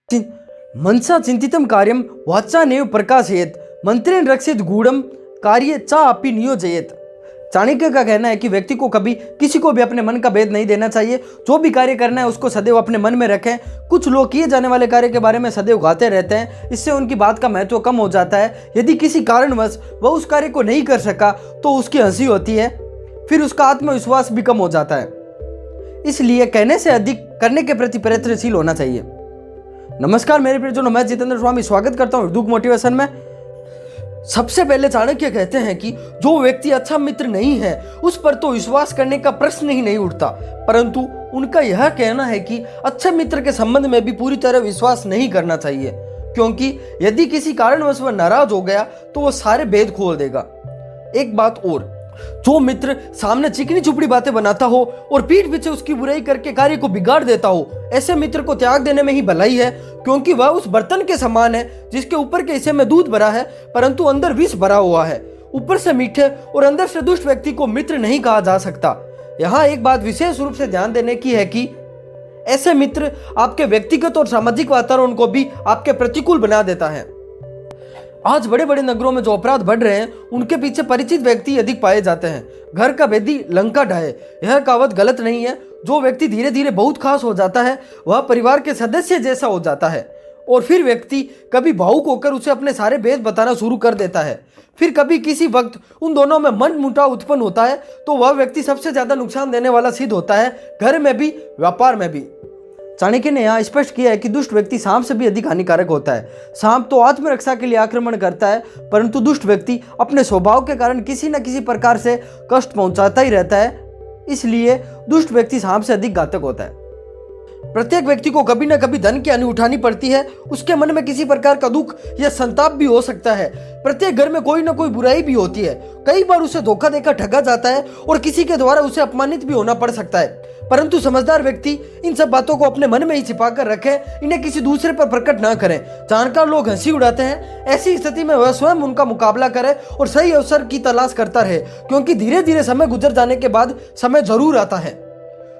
मनसा चिंतितं कार्यं वाचानेव प्रकाशयेत् मंत्रेण रक्षित गूढ़म कार्य चा अपि नियोजयेत्। चाणक्य का कहना है कि व्यक्ति को कभी किसी को भी अपने मन का भेद नहीं देना चाहिए। जो भी कार्य करना है उसको सदैव अपने मन में रखें। कुछ लोग किए जाने वाले कार्य के बारे में सदैव गाते रहते हैं, इससे उनकी बात का महत्व कम हो जाता है। यदि किसी कारणवश वह उस कार्य को नहीं कर सका तो उसकी हंसी होती है, फिर उसका आत्मविश्वास भी कम हो जाता है। इसलिए कहने से अधिक करने के प्रति प्रयत्नशील होना चाहिए। नमस्कार मेरे प्रियजनों, मैं जितेंद्र स्वामी स्वागत करता हूँ उर्दू मोटिवेशन में। सबसे पहले चाणक्य कहते हैं कि जो व्यक्ति अच्छा मित्र नहीं है उस पर तो विश्वास करने का प्रश्न ही नहीं उठता, परंतु उनका यह कहना है कि अच्छे मित्र के संबंध में भी पूरी तरह विश्वास नहीं करना चाहिए, क्योंकि यदि किसी कारणवश वह नाराज हो गया तो वह सारे भेद खोल देगा। एक बात और, जो मित्र सामने चिकनी चुपड़ी बातें बनाता हो और पीठ पीछे उसकी बुराई करके कार्य को बिगाड़ देता हो, ऐसे मित्र को त्याग देने में ही भलाई है, क्योंकि वह उस बर्तन के समान है जिसके ऊपर के हिस्से में दूध भरा है परंतु अंदर विष भरा हुआ है। ऊपर से मीठे और अंदर से दुष्ट व्यक्ति को मित्र नहीं कहा जा सकता। यहाँ एक बात विशेष रूप से ध्यान देने की है कि ऐसे मित्र आपके व्यक्तिगत और सामाजिक वातावरण को भी आपके प्रतिकूल बना देता है। आज बड़े बड़े नगरों में जो अपराध बढ़ रहे हैं उनके पीछे परिचित व्यक्ति अधिक पाए जाते हैं। घर का भेदी लंका ढाए, यह कहावत गलत नहीं है। जो व्यक्ति धीरे धीरे बहुत खास हो जाता है वह परिवार के सदस्य जैसा हो जाता है, और फिर व्यक्ति कभी भावुक होकर उसे अपने सारे भेद बताना शुरू कर देता है। फिर कभी किसी वक्त उन दोनों में मनमुटाव उत्पन्न होता है तो वह व्यक्ति सबसे ज्यादा नुकसान देने वाला सिद्ध होता है, घर में भी व्यापार में भी। चाणक्य ने यहाँ स्पष्ट किया है कि दुष्ट व्यक्ति सांप से भी अधिक हानिकारक होता है। सांप तो आत्मरक्षा के लिए आक्रमण करता है, परंतु दुष्ट व्यक्ति अपने स्वभाव के कारण किसी न किसी प्रकार से कष्ट पहुंचाता ही रहता है। इसलिए दुष्ट व्यक्ति सांप से अधिक घातक होता है। प्रत्येक व्यक्ति को कभी न कभी धन की हानि उठानी पड़ती है। उसके मन में किसी प्रकार का दुख या संताप भी हो सकता है। प्रत्येक घर में कोई ना कोई बुराई भी होती है। कई बार उसे धोखा देकर ठगा जाता है और किसी के द्वारा उसे अपमानित भी होना पड़ सकता है, परंतु समझदार व्यक्ति इन सब बातों को अपने मन में ही छिपा कर रखे, इन्हें किसी दूसरे पर प्रकट ना करें। जानकार लोग हंसी उड़ाते हैं, ऐसी स्थिति में वह स्वयं उनका मुकाबला करे और सही अवसर की तलाश करता रहे, क्योंकि धीरे धीरे समय गुजर जाने के बाद समय जरूर आता है।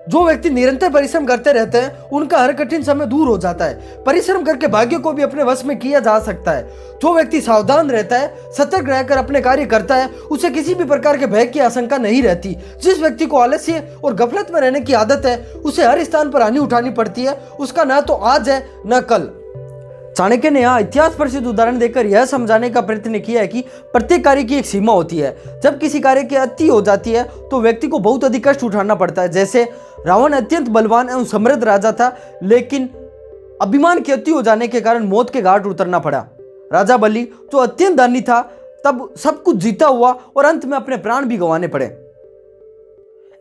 जो व्यक्ति निरंतर परिश्रम करते रहते हैं उनका हर कठिन समय दूर हो जाता है। परिश्रम करके भाग्य को भी अपने वश में किया जा सकता है। जो व्यक्ति सावधान रहता है, सतर्क रहकर अपने कार्य करता है, उसे किसी भी प्रकार के भय की आशंका नहीं रहती। जिस व्यक्ति को आलस्य और गफलत में रहने की आदत है उसे हर स्थान पर हानि उठानी पड़ती है। उसका ना तो आज है न कल। चाणक्य ने यहाँ इतिहास प्रसिद्ध उदाहरण देकर यह समझाने का प्रयत्न किया है कि प्रत्येक कार्य की एक सीमा होती है। जब किसी कार्य की अति हो जाती है तो व्यक्ति को बहुत अधिक कष्ट उठाना पड़ता है। जैसे रावण अत्यंत बलवान एवं समृद्ध राजा था, लेकिन अभिमान की अति हो जाने के कारण मौत के घाट उतरना पड़ा। राजा बलि जो अत्यंत धनी था, तब सब कुछ जीता हुआ और अंत में अपने प्राण भी गंवाने पड़े।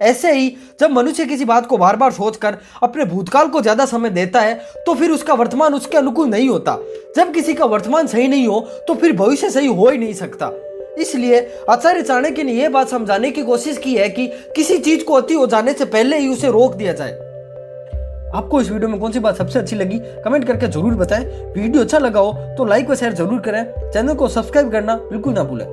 ऐसे ही जब मनुष्य किसी बात को बार बार सोचकर अपने भूतकाल को ज्यादा समय देता है तो फिर उसका वर्तमान उसके अनुकूल नहीं होता। जब किसी का वर्तमान सही नहीं हो तो फिर भविष्य सही हो ही नहीं सकता। इसलिए आचार्य चाणक्य ने यह बात समझाने की कोशिश की है कि किसी चीज को अति हो जाने से पहले ही उसे रोक दिया जाए। आपको इस वीडियो में कौन सी बात सबसे अच्छी लगी कमेंट करके जरूर बताएं। वीडियो अच्छा लगा हो तो लाइक व शेयर जरूर करें। चैनल को सब्सक्राइब करना बिल्कुल ना भूलें।